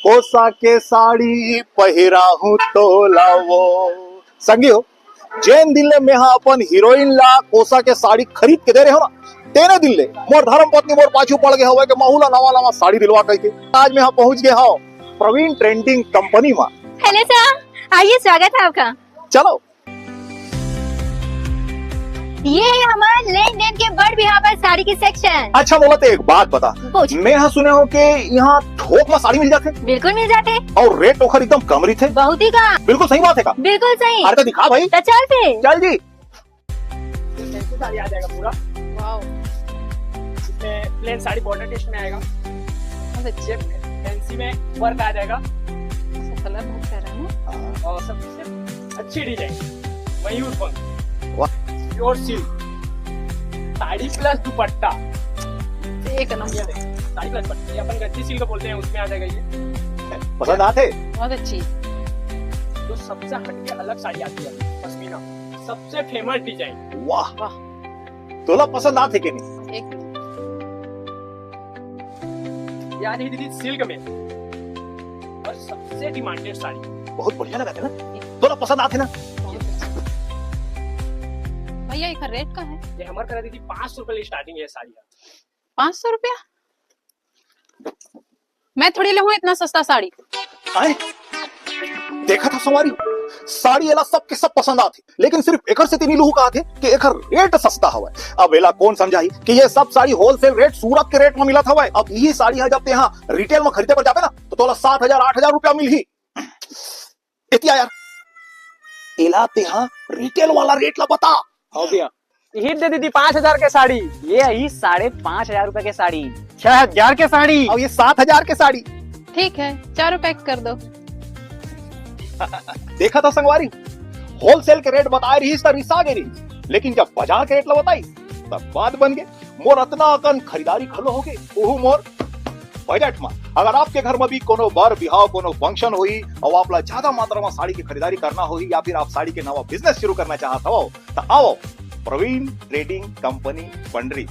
कोसा के साड़ी पहिरा हूं तो लावो संगियो जेन दिल्ले में हाँ अपन हीरोइन ला कोसा के साड़ी खरीद के दे रहे हो ना तेने दिल्ले मोर धर्म पत्नी मोर पाछू पड़ गए हवे के माहूला नवा नवा साड़ी दिलवा कह के आज मैं यहाँ पहुंच गया हूँ प्रवीण ट्रेंडिंग कंपनी में। हेलो सर, आइए, स्वागत है आपका। चलो ये है हमारा लेन देन के बड़ बिहार पर साड़ी की सेक्शन। अच्छा बोला तो एक बात बता, पूछ। मैं यहाँ सुने हो कि यहाँ थोक में साड़ी मिल जाते बिल्कुल मिल जाते, और रेट ओखर एकदम कम रही थे। बहुत ही कम। बिल्कुल सही बात है का? बिल्कुल सही। अरे तो दिखा भाई। तो चल फिर। चल जी। साड़ी आ जाएगा पूरा। वाओ। इसमें प्लेन साड़ी बॉर्डर टेस्ट में आएगा। फैंसी में वर्क आ जाएगा। कलर बहुत प्यारा है और सबसे अच्छी डिजाइन मयूर पंख, वाह, प्योर सिल्क साड़ी प्लस दुपट्टा। एक नंबर। ये देख, साड़ी प्लस दुपट्टा, ये अपन गद्दी सिल्क बोलते हैं, उसमें आ जाएगा ये। पसंद आते? बहुत अच्छी। जो सबसे हटके अलग साड़ी आती है पश्मीना, सबसे फेमस डिजाइन। वाह वाह, तोला पसंद आते कि नहीं? एक यानी दीदी सिल्क में और सबसे डिमांडेड साड़ी। बहुत बढ़िया लगा था ना? तोला पसंद आते ना? भैया एक रेट का है? ये हमारे करा दीदी 500 रुपए स्टार्टिंग है साड़ी का। 500 रुपया? मैं थोड़ी लूँ इतना सस्ता साड़ी। आए देखा था सवारी साड़ी एला सबके सब पसंद आती, लेकिन सिर्फ एकर से तीन लोग कहा थे कि एकर रेट सस्ता हवा। अब एला कौन समझाई कि ये सब साड़ी होलसेल रेट सूरत के रेट में मिला था। अब ये साड़ी है जब ते यहाँ रिटेल में खरीदे पर जाते ना तो तोला 7,000 8,000 रुपया मिल ही इतिया यार। एला ते यहाँ रिटेल वाला रेट ला बता। हो गया ये दे दीदी 5,000 के साड़ी। ये आई 5,500 रुपए के साड़ी। 6,000 के साड़ी। अब ये 7,000 के साड़ी। ठीक है, 4 पैक कर दो। देखा था संगवारी, होलसेल के रेट बताए रही रिसा गई रही, लेकिन जब बाजार के रेट ला बताई तब बात बन गए। मोर अतना अकन खरीदारी खलो हो गए ओहू मोर बजट में। अगर आपके घर में भी कोनो बर बिहाव कोनो फंक्शन हुई और आप ला ज्यादा मात्रा में साड़ी की खरीदारी करना हुई या फिर आप साड़ी के नवा बिजनेस शुरू करना चाहता हो तो आओ प्रवीण ट्रेडिंग कंपनी पंडरी।